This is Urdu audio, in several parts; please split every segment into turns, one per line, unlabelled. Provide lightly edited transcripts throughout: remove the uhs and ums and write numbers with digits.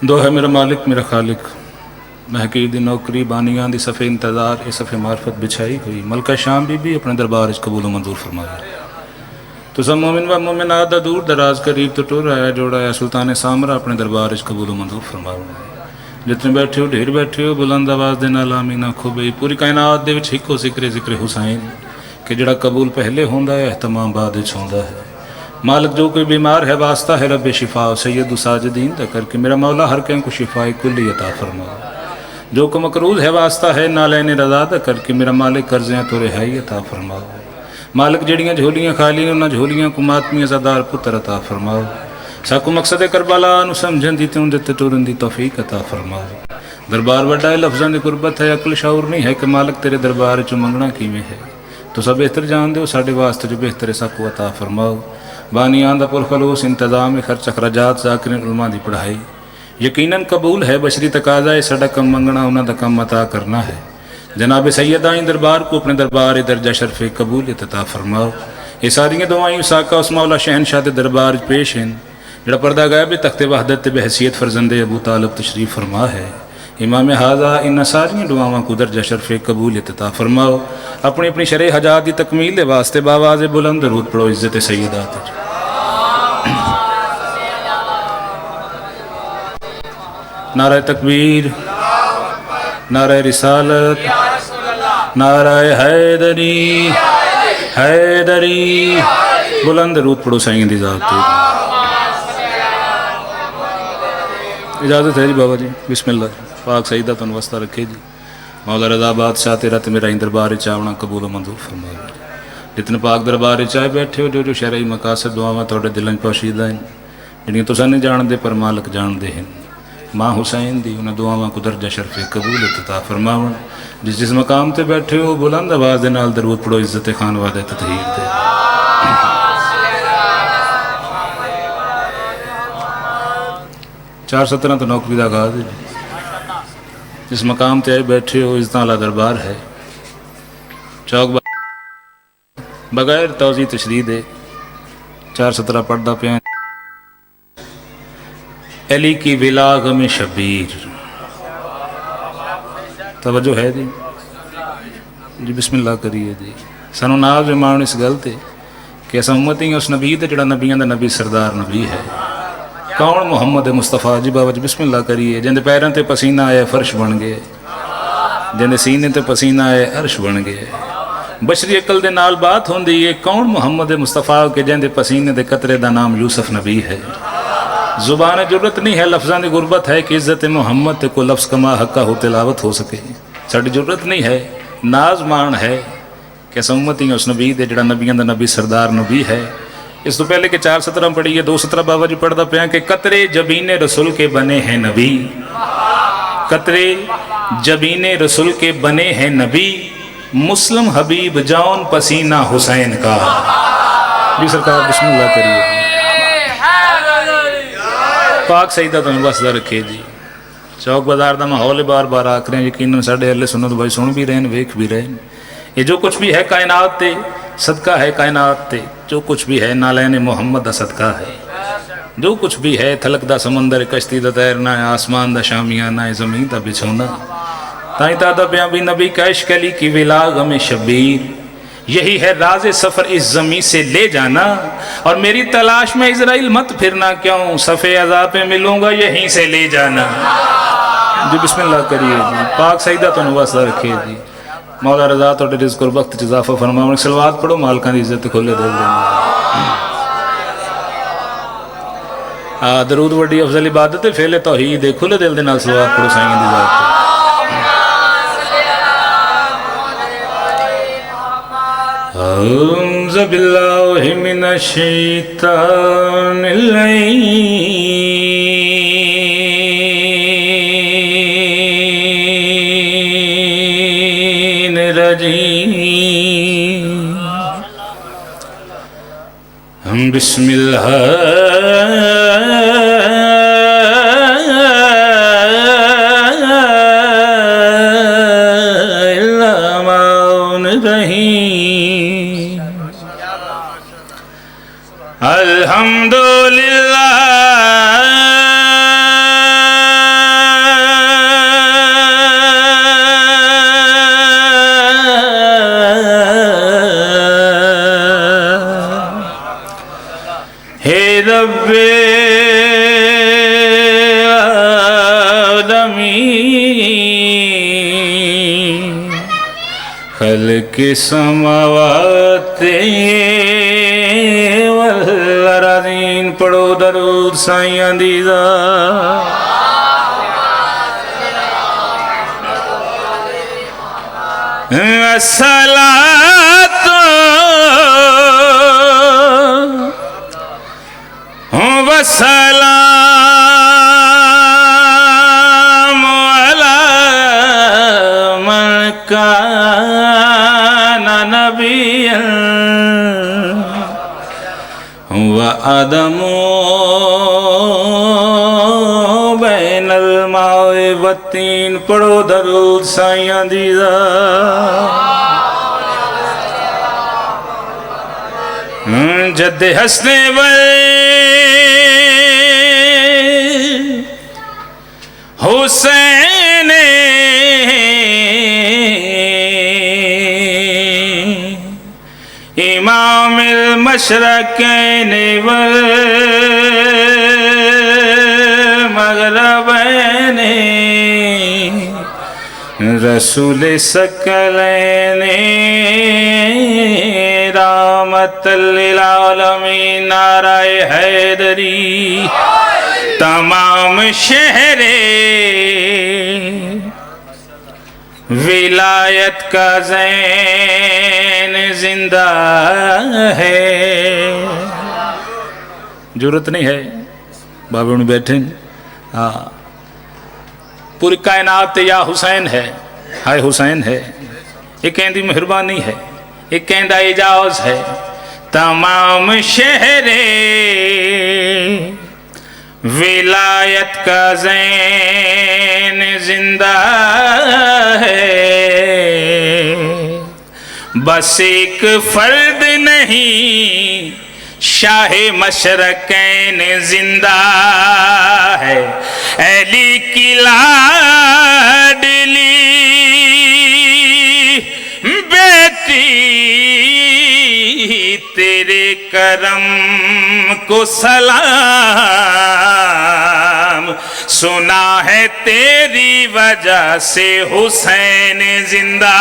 دو ہے میرا مالک میرا خالق، محقیر دی نوکری بانیاں دی صفے انتظار اے صفے معرفت بچھائی ہوئی، ملکہ شام بی اپنے دربار اچ قبول و منظور فرمایا۔ تو سب مومن و مومنات دا دور دراز قریب تو ٹور آیا جوڑا ہے سلطان سامرا اپنے دربار اچ قبول و منظور فرمایا۔ جتنے بیٹھے ہو ڈھیر بیٹھے ہو بلند آواز دے نال آمین آکھو بھئی، پوری کائنات دے وچ ہکو ذکر حسین کہ جڑا قبول پہلے ہوندا ہے اہتمام بعد وچ ہوندا ہے۔ مالک جو کوئی بیمار ہے واسطہ ہے رب شفا سید ساجدین دا کر کے میرا مولا ہر کہیں کو شفا کلی عطا فرما۔ جو کو مقروض ہے واسطہ ہے نالین رضا دا کر کے میرا مالک قرضیاں تو رہائی عطا فرما۔ مالک جڑیاں جھولیاں خالی انہاں جھولیاں کو ماتمی ازادار پتر عطا فرما۔ ساکو مقصد کربلا نو سمجھن دی تیوں دیتے ٹورن دی توفیق عطا فرما۔ دربار وڈا ہے لفظاں دی قربت ہے عقل شعور نہیں ہے کہ مالک تیرے دربار چ منگنا کیویں ہے۔ تو سب بہتر جان دے ساڈے واسطے جو بہتر ساکو عطا فرماؤ۔ بانیان دا پرخلوص انتظام خرچ اخراجات ذاکرین علماء دی پڑھائی یقیناً قبول ہے، بشری تقاضا ہے ساڈا کم منگنا انہاں دا کم عطا کرنا ہے۔ جناب سیدائیں دربار کو اپنے دربار درجہ شرف قبولیت عطا فرماؤ۔ یہ ساری دعائیں ساکا اس مولا شہنشاہ دے دربار پیش ہیں جڑا پردہ غائب تخت وحدت بحیثیت فرزند ابو طالب تشریف فرما ہے۔ امام حاضہ ان ساری دعاواں کو درجہ شرف قبولیت عطا فرماؤ۔ اپنی اپنی شرع حاجات دی تکمیل دے واسطے باواز بلند درود پڑھو عزت سیدات۔ نعرہ تکبیر، نعرہ رسالت، نعرہ حیدری حیدری، بلند درود پڑھو سائیں دی ذات۔ اجازت ہے جی بابا جی، بسم اللہ جی، پاک سیدہ تن واسطہ رکھے جی۔ مولا رضا بادشاہ تیرا تے میرا دربار چاونا قبول و منظور فرما۔ جتنے پاک دربار چاہے بیٹھے ہو جو شرعی مقاصد دعاواں تھوڑے دلن پوشیدہ ہیں جنہیں تو نہیں جان دے پر مالک جان دے ہیں۔ ماں حسین دی انہیں دعاواں کو درجہ شرف قبول عطا فرماون۔ جس مقام تے بیٹھے ہو بلند آواز دے نال درود پڑھو عزت خان وعدہ تطہیر دے۔ چار 17 تو نوکری دا آغاز ہے جس مقام تے آئے بیٹھے ہو عزت اعلیٰ دربار ہے چوک بغیر توضیح تشریح دے 4:17 پڑھدا پیا علی کی ولا غم شبیر۔ توجہ ہے جی جی بسم اللہ کریے جی۔ سانو ناز ایمان اس گل تے کہ اس امتی ہیں اس نبی تے جڑا نبیاں دا نبی سردار نبی ہے۔ کون محمد مصطفیٰ جی بابا جی بسم اللہ کریے۔ جن دے پیراں تے پسینہ آئے فرش بن گئے، جن دے سینے تے پسینہ آئے عرش بن گئے۔ بشری عقل دے نال بات ہوندی ہے کون محمد مصطفیٰ کے جن دے پسینے دے قطرے دا نام یوسف نبی ہے۔ زبان جرت نہیں ہے لفظاں دی غربت ہے کہ عزت محمد تے کو لفظ کما حقہ ہو تلاوت ہو سکے۔ ساڈی جرت نہیں ہے، ناز مان ہے کہ اس امتی اس نبی دے جڑا نبیاں دا نبی سردار نبی ہے۔ اس تو پہلے کہ 4:17 پڑھیے 2:17 بابا جی پڑھدا پیا کہ قطرے جبین رسول کے بنے ہیں نبی، قطرے جبین رسول کے بنے ہیں نبی، مسلم حبیب جان پسینہ حسین کا۔ جی سرکار بسم اللہ کریے۔ پاک سیدہ تن واسطہ رکھے جی۔ چوک بازار دا ماحول بار بار آ کریں یقیناً ساڈے اہل سنت بھائی سن بھی رہے ہیں ویکھ بھی رہے ہیں۔ یہ جو کچھ بھی ہے کائنات تے صدقہ ہے کائنات تے، جو کچھ بھی ہے نالین محمد دا صدقہ ہے۔ جو کچھ بھی ہے تھلک دا سمندر کشتی دا تیرنا ہے، آسمان دا شامیانہ ہے، زمین دا بچھونا۔ تائیں تادہ بیاں بھی نبی کا عشق علی کی ولا غم شبیر، یہی ہے راز سفر اس زمین سے لے جانا، اور میری تلاش میں اسرائیل مت پھرنا کیوں، صفِ عذاب پہ ملوں گا یہیں سے لے جانا۔ جی بسم اللہ کریے جی۔ پاک سیدہ تو نواسہ رکھیے جی۔ مولا رضا تو رزق اور وقت اضافہ فرماؤں۔ سلوات پڑھو مالکان دی عزت کھولے دل دینا۔ درود وڈی افضل عبادت فعل توحید کھلے دل دینا سلوات پڑھو سائیں دی ذات۔ اعوذ باللہ من الشیطان الرجیم، بسم اللہ الرحمن الرحیم۔ الحمدللہ ہے رب العالمین خلق سماوات والارضین پڑھو درود سائیاں دی ذات الصلاۃ والسلام علی من کان نبیا وآدم بین الماء والطین پڑھو درود سائیاں دی ذات جد حسن حسین امام المشرقین والمغربین رسول ثقلین رحمت للعالمین نعرہ حیدری تمام شہر ولایت کا زین زندہ ہے ضرورت نہیں ہے بابا نے بیٹھے ہاں پوری کائنات یا حسین ہے ہائے حسین ہے ایک کہندی مہربانی ہے ایک کہندہ اجاز ہے تمام شہر ولایت کا زین زندہ ہے بس ایک فرد نہیں شاہ مشرقین زندہ ہے علی کی لاڈلی بیٹی تیرے کرم کو سلام سنا ہے تیری وجہ سے حسین زندہ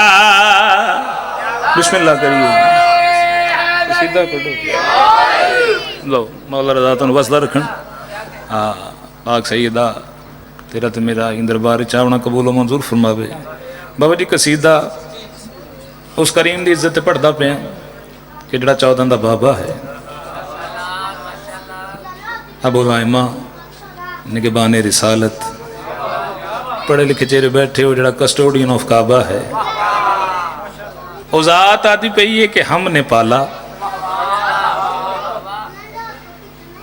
بسم اللہ کریے سیدھا پڑھو لو مولا رضا تن وسدہ رکھن پاک سیدہ تیرا تو میرا ان دربار چاونا قبول و منظور فرماوے بابا جی قصیدہ اس کریم دی عزت پڑھدا پیا کہ جڑا 14 دا بابا ہے ابو الائمہ نگہبان رسالت پڑھے لکھے چہرے بیٹھے ہو جڑا کسٹوڈین آف کعبہ ہے او ذات آتی پہ یہ کہ ہم نے پالا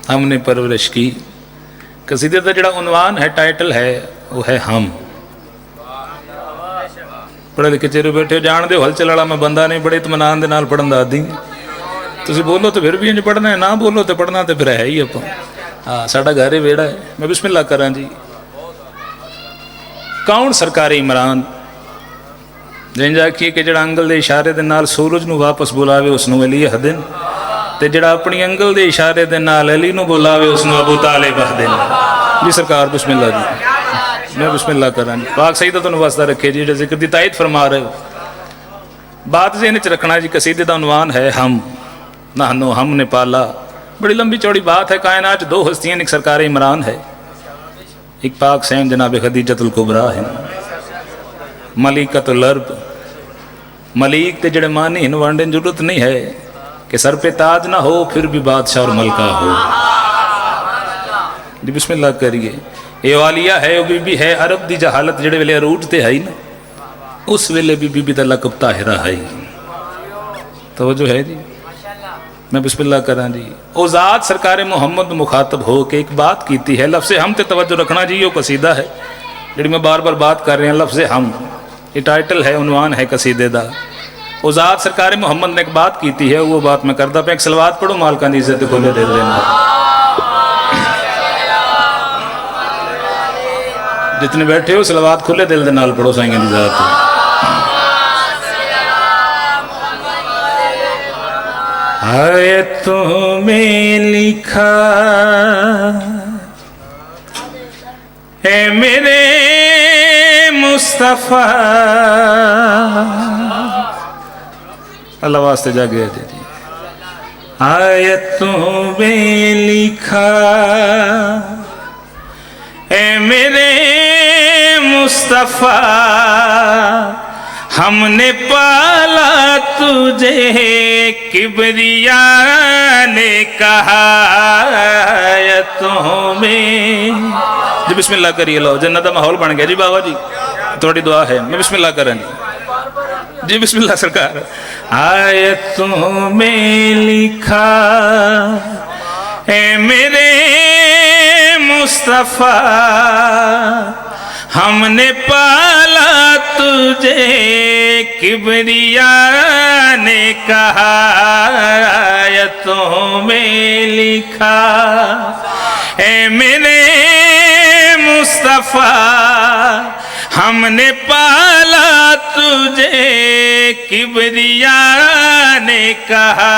ہم نے پرورش کی قصیدے دا جڑا عنوان ہے ٹائٹل ہے وہ ہے ہم پڑھے لکھے چہرے بیٹھے ہو جان دے ہو ہل چلاڑا میں بندہ نہیں بڑے اطمینان دے نال پڑھن دا دی تسی بولو تو پھر بھی انج پڑھنا ہے نہ بولو تو پڑھنا تو پھر ہے ہی اپا ہاں ساڑھا گھرے ویڑا ہے میں بسم اللہ کراں جی کون سرکار عمران جن جا کی کہ جڑا انگل دے اشارے دے نال سورج نو واپس بلاوے اس نو علی حدن تے جڑا اپنی انگل دے اشارے دے نال علی نو بلاوے اس نو ابو طالب حدن جی سرکار بسم اللہ جی میں بسم اللہ کراں جی پاک سیدہ تو نواسدہ رکھے جی ذکر دی تائید فرما رہے ہو بات ذہن چ رکھنا جی قصیدے دا عنوان ہے ہم نحنو ہم نے پالا بڑی لمبی چوڑی بات ہے کائنات دو ہستیاں ایک سرکار عمران ہے ایک پاک سین جناب خدیجۃ الکبریٰ ہے ملکۃ الارض ملیک تے جڑے مانی ہیں وانڈے ضرورت نہیں ہے کہ سر پہ تاج نہ ہو پھر بھی بادشاہ اور ملکہ ہو جی بسم اللہ کریے اے والیہ ہے او بی بی ہے عرب دی جہالت جڑے ویلے عروج تے ہے نا اس ویلے بی بی دا لقب طاہرہ ہے توجہ ہے جی میں بسم اللہ کراں جی او ذات سرکار محمد مخاطب ہو کہ ایک بات کیتی ہے لفظ ہم تے توجہ رکھنا جی یہ قصیدہ ہے جڑی میں بار بار بات کر رہے ہیں لفظ ہم یہ ٹائٹل ہے عنوان ہے قصیدے دا او وہ ذات سرکار محمد نے ایک بات کیتی ہے، وہ بات میں کرتا پہ ایک سلوات پڑھو مالکاں دی عزت کھلے دل دینا. جتنے بیٹھے ہو سلوات کھلے دل دے نال پڑھو سائیں دی ذات. آیتوں میں لکھا اے میرے مصطفیٰ، اللہ واسطے جا گیا جی. آیتوں میں لکھا اے میرے مصطفیٰ، ہم نے پالا تجھے کبریا نے کہا. آیتوں میں جی بسم اللہ کریے لو، جنت کا ماحول بن گیا جی. بابا جی تھوڑی دعا ہے، میں بسم اللہ کریں جی. بسم اللہ سرکار. آیتوں میں لکھا اے میرے مصطفیٰ، ہم نے پالا تجھے کبریا نے کہا. آیتوں میں لکھا اے میرے مصطفیٰ، ہم نے پالا تجھے کبریا نے کہا.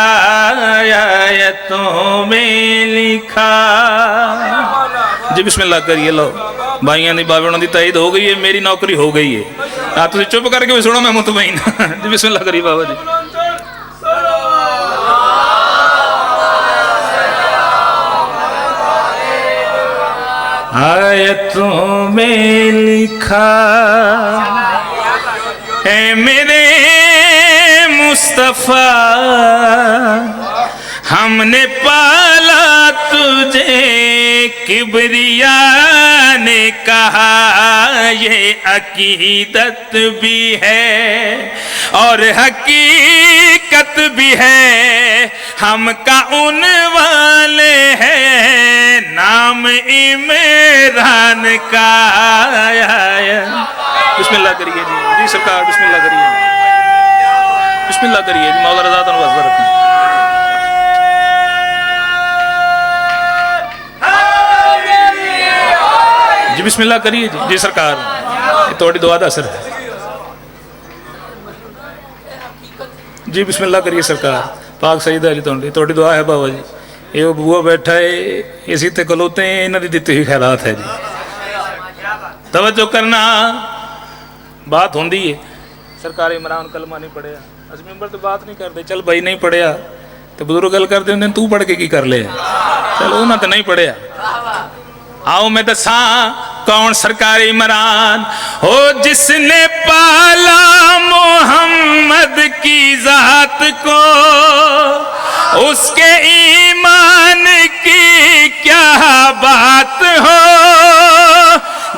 آیتوں میں لکھا جی. بسم اللہ کریے لو بھائیاں دی بابے انہوں دی تائید ہو گئی ہے، میری نوکری ہو گئی ہے. آپ تجھے چپ کر کے بھی سنو میں مطمئن جی. بسم اللہ کریے بابا جی. آیتوں میں لکھا اے میرے مصطفیٰ، ہم نے پالا تجھے کبریا نے کہا. یہ عقیدت بھی ہے اور حقیقت بھی ہے، ہم کا عنوان ہے نام عمران کا. بسم اللہ کریے جی. جی سرکار بسم اللہ کریے. بسم اللہ کریے جی. مولا رضا تنواز برکن جی. بسم اللہ کریے جی. جی سرکار توڑی دعا دا اثر ہے جی. بسم اللہ کریے سرکار. پاک سیدہ علی توڑی دعا ہے بابا جی. یہ بوا بیٹھا ہے اسی تے کلوتے ہیں، انہوں نے دیتی ہوئی خیرات ہے جی. توجہ کرنا بات ہوندی ہے. سرکار عمران کلمہ نہیں پڑھیا، اس ممبر تو بات نہیں کرتے. چل بھائی نہیں پڑھیا تو بزرگ گل کرتے ہیں تو پڑھ کے کی کر لے. چل انہوں نے نہیں پڑھیا. آؤ میں دساں کون سرکار عمران ہو جس نے پالا محمد کی ذات کو، اس کے ایمان کی کیا بات ہو،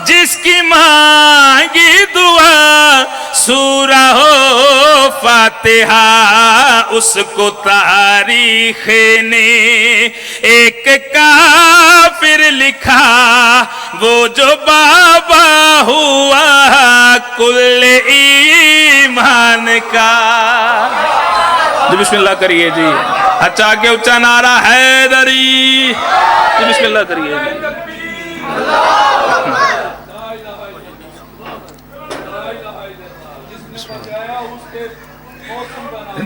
جس کی مانگی دعا سورہ ہو فاتحہ، اس کو تاریخ نے ایک کافر لکھا، وہ جو بابا ہوا کل ایمان کا. جی بسم اللہ کریے جی. اچھا کے اچھا نعرہ حیدری جی. بسم اللہ کریے جی.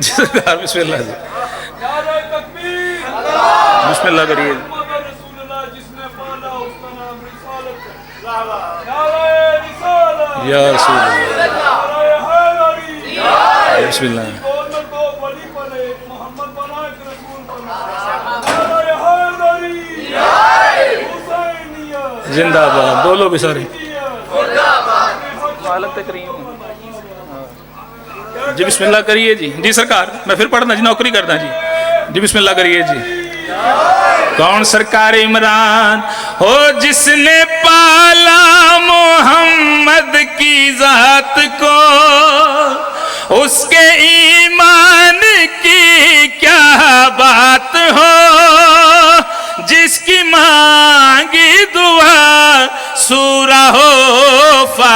سرکار بسم اللہ جی. بسم اللہ کریے. یا رسول اللہ. بسم اللہ. زندہ باد بولو بھی سارے. جی بسم اللہ کریے جی. جی سرکار میں پھر پڑھنا جی، نوکری کرنا جی. جی بسم اللہ کریے جی. کون سرکار عمران ہو جس نے پالا محمد کی ذات کو، اس کے ایمان کی کیا بات ہو، جس کی مانگی دعا سورہ ہو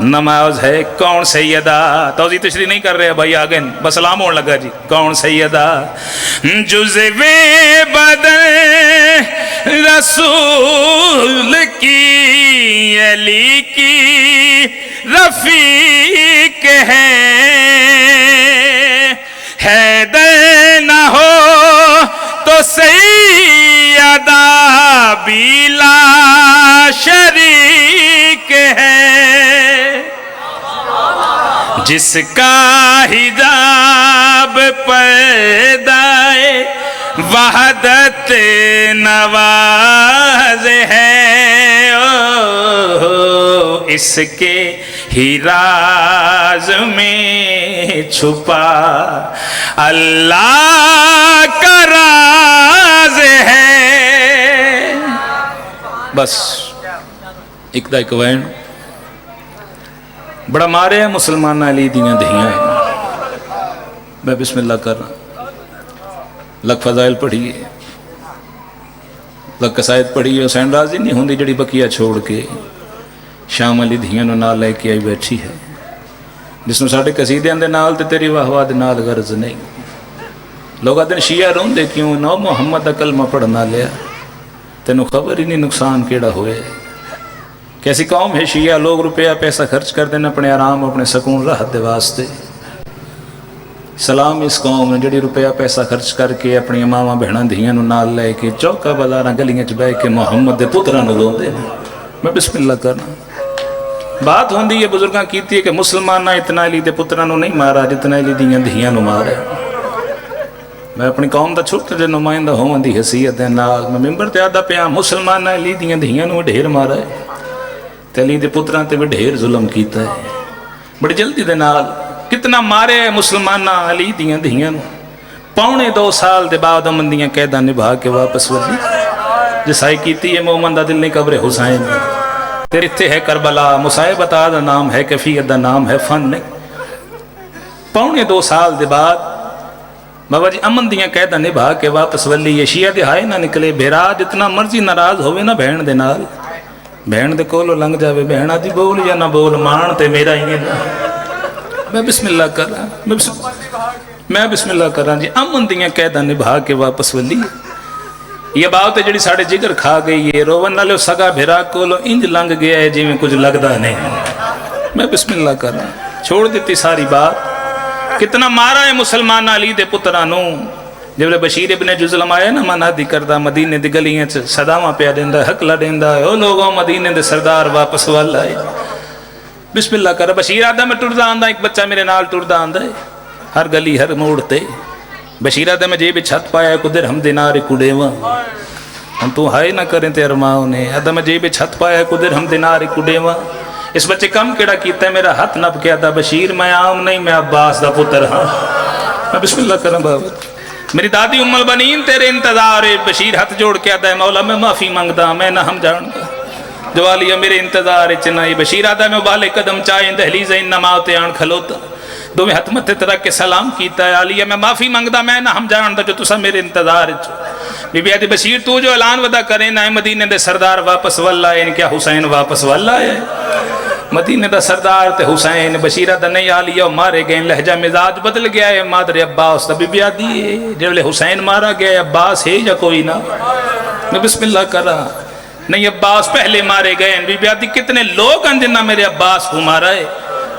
نماز ہے کون سیدہ، توضیح تشریح نہیں کر رہے بھائی آگے بس سلام ہونے لگا جی، کون سیدہ جزو بدن رسول کی علی کی رفیق ہے، حیدر نہ ہو تو سیدہ بلا شریک ہے، جس کا حجاب پردائے وحدت نواز ہے، اس کے ہی راز میں چھپا اللہ کا راز ہے۔ بس ایک دا ایک وین بڑا مارے ہیں مسلمان علی دیاں دہیاں، میں بسم اللہ کر رہا، لکھ فضائل پڑھیے، لکھ قصائد پڑھیے، حسین راضی نہیں ہوندی جڑی بکیا چھوڑ کے شام علی دھیاں نو نال لے کے آئی بیٹھی ہے، جس نو ساڑھے قصیدے اندے نال تے تیری واہ واہ دے نال غرض نہیں۔ لوگ آدھے شیعہ رون دے کیوں نو محمد دا کلمہ پڑھنا لیا، تینو خبر ہی نہیں نقصان کیڑا ہوئے۔ کیسی قوم ہے شیعہ، لوگ روپیہ پیسہ خرچ کر دینا اپنے آرام اپنے سکون راحت دے واسطے۔ سلام اس قوم نے جڑی روپیہ پیسہ خرچ کر کے اپنی ماما بہناں دھیاں نو نال لے کے چوکا بازاراں گلیاں چ بیٹھ کے محمد دے پتراں نو لوندے نے۔ میں بسم اللہ کرنا، بات ہوندی ہے بزرگاں کیتی ہے کہ مسلماناں اتنا علی دے پتراں نو نہیں مارا جتنا علی دیاں دھیاں نو مارا۔ میں اپنی قوم دا چھوٹا جے نمائندہ ہون دی حیثیت دے نال میں ممبر تے آدا پیا مسلماناں علی دیاں دھیاں نو ڈھیر مارا ہے، تے علی دے پتراں تے بھی ڈھیر ظلم کیتا ہے، بڑی جلدی دے نال کتنا مارے مسلماناں علی دیاں دھیاں نو۔ پونے 2 سال دے بعد امن دیاں قیداں نبھا کے واپس ولی جسائی کیتی ہے مومن دا دل نہیں قبر حسین، تیرے تے ہے کربلا، مصائبتہ دا نام ہے، کیفیت دا نام ہے، فن نہیں۔ پونے 2 سال دے بعد بابا جی امن دیاں قیداں نبھا کے واپس ولی یہ شیعہ دے ہائے نہ نکلے، بھیرا جتنا مرضی ناراض ہوئے نہ بہن دے نال، بہن دے کولو لنگ جاوے بہن آدھی بول یا نہ بول مان تے میرا ہی نہیں۔ میں بسم اللہ کر رہا، میں بسم اللہ کر رہا جی، امن دیاں قیداں نبھا کے واپس ولی یہ بات ہے جڑی ساڑھے جگر کھا گئی ہے، روون نالے سگا بھیرا کولو انج لنگ گیا ہے جی میں کچھ لگدا نہیں۔ میں بسم اللہ کر رہا، چھوڑ دیتی ساری بات۔ کتنا مارا ہے مسلمان علی دے پترانوں، جب بشیر ابن جزلم آیا نا منادی کردہ مدینے دی گلیاں چ صداواں پیا دیندا ہے، حقلہ دیندا ہے، او لوگوں مدینے دے سردار واپس والا ہے۔ بسم اللہ کر بشیر آدھا میں ٹردا آندا، ایک بچہ میرے نال ٹردا آندا ہے، ہر گلی ہر موڑ تے بشیر آدھا میں جیب چھت پایا کو درہم دینار کو دیواں، ہم تو ہائے نہ کریں تے ارماؤں نے، آدھا میں جیب چھت پایا کو درہم دینار کو دیواں۔ اس بچے کم کیڑا کیتا ہے، میرا ہاتھ نپ کے آدھا بشیر میں عام نہیں میں عباس دا پتر ہاں۔ میں بسم اللہ کروں بابا، میری دادی ام البنین تیرے انتظار ہے، بشیر ہاتھ جوڑ کے آدھا ہے مولا میں معافی مانگدا میں نہ ہم جانتا، جوالیا میرے انتظار چنائی۔ بشیر آدھا میں بالے قدم چاہیں دہلیز انما تے آن کھلوتا، دو میں ہاتھ متھے ترک کے سلام کیتا ہے، عالیہ میں معافی مانگدا میں نہ ہم جانتا جو تسا میرے انتظار چ۔ بی بی آدھی بشیر تو جو اعلان ودا کرے نہ مدینے دے سردار واپس والا ہے، ان کیا حسین واپس والا ہے؟ مدینے دا سردار تے حسین بشیرہ دا نہیں عالیہ مارے گئے، لہجہ مزاج بدل گیا ہے، مادر عباس دا بی بی آدھی جب حسین مارا گیا ہے عباس ہے یا کوئی نہ؟ میں بسم اللہ کر رہا، نہیں عباس پہلے مارے گئے، بی بی آدھی کتنے لوگ ہیں جنہ میرے عباس کو مارا ہے؟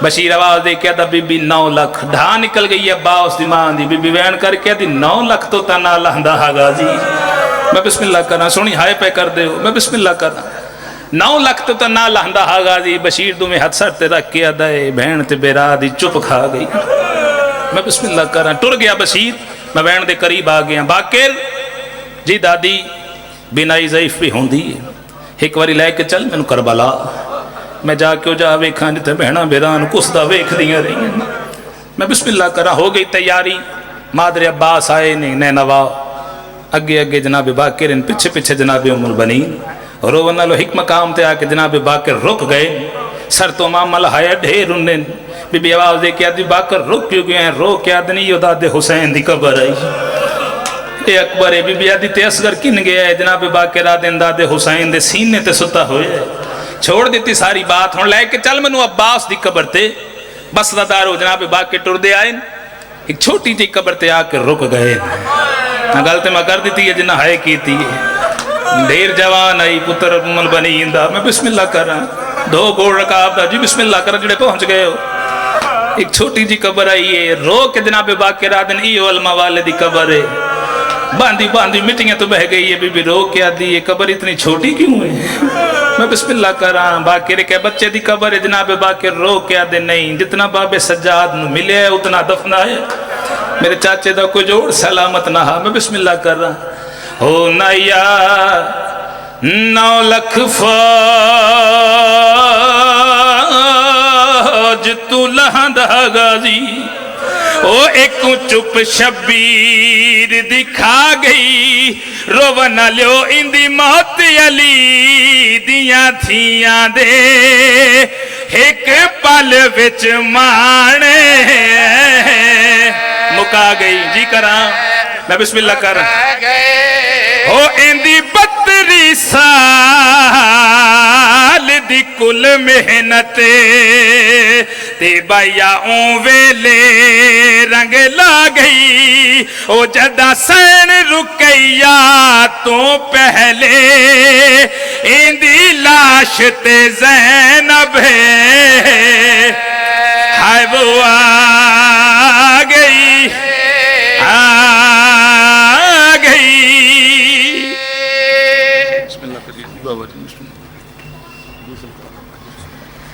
بشیر آواز دے کیا تھا بی بی 9 لاکھ، ڈھا نکل گئی عباس دی ماں دی، بی بی وین کر کے دی 9 لاکھ تو تنا لہندہ آگا جی۔ میں بسم اللہ کر رہا، سونی ہائے پہ کر دے ہو، میں بسم اللہ کر رہا، 9 لاکھ تو تنا لہندہ آگا جی۔ بشیر دو میں حد سر تے رکھ کے آدھائے بہن تے بیرا دی چپ کھا گئی۔ میں بسم اللہ کر رہا، ٹر گیا بشیر، میں بہن دے قریب آگیا، باکر جی دادی بینائی ضعیف بھی ہوں دی، ایک واری لے کے چل میں کربلا، میں جا کے جا ویکھاں جتے بہنا بیران کس دا ویکھ دیاں رہی ہیں۔ میں بسم اللہ کر رہا، ہو گئی تیاری، مادر عباس آئے نینوا، اگے اگے جناب باکر، ان پچھے پچھے جناب ام البنین، رونا لو ایک مقام تے آکے جناب باکر رک گئے، سر تو ماما لہایا ڈھیر انہیں، بی بی آواز دے کیا دی باکر رک کیوں گئے ہیں؟ رو کیا دنی یو داد حسین دی قبر آئی، اے اکبر بی بی آدھی تے اصغر کن گیا ہے، جناب باکر آدھیں داد حسین دے سینے تے ستا ہوئے، چھوڑ دیتی ساری بات ہوں لے کے چل مینوں عباس دی قبر تے بس دار ہو جناب باقی ٹر دے آئے ایک چھوٹی جی قبر تے آ کے رک گئے گل تے میں کر دیتی ہے جنہ ہے کیتی ہے ڈھیر جوان آئی پتر مل بنی اندہ میں بسم اللہ کر رہا دو گوڑ رکاب دا جی بسم اللہ کر جڑے پہنچ گئے ہو ایک چھوٹی جی قبر آئی ہے رو کے جناب باقی رادن ایو علماء والے دی قبر ہے باندھی باندھی مٹیاں تو بہ گئی ہے بی بی رو کیا دی یہ قبر اتنی چھوٹی کیوں ہے میں بسم اللہ کر رہا ہوں باقر کے بچے دی قبر ہے جناب باقر رو کیا دے نہیں جتنا باب سجاد نو ملے ہے اتنا دفنا ہے میرے چاچے دا کوئی جوڑ سلامت نہ ہا میں بسم اللہ کر رہا ہوں او نیا 9 لکھ فوج تو لہندہ غازی او ایک چپ شبیر دکھا گئی رونا لیو اندی موت علی دیاں تھیاں دے ایک پل وچ مانے مکا گئی جی کراں میں بسم اللہ کر رہا او اندی 32 سال دی کل محنت تے بایا اون ویلے رنگ لا گئی او جدہ سین رکیا تو پہلے اندی لاش تے زینب ہے ہائے وہ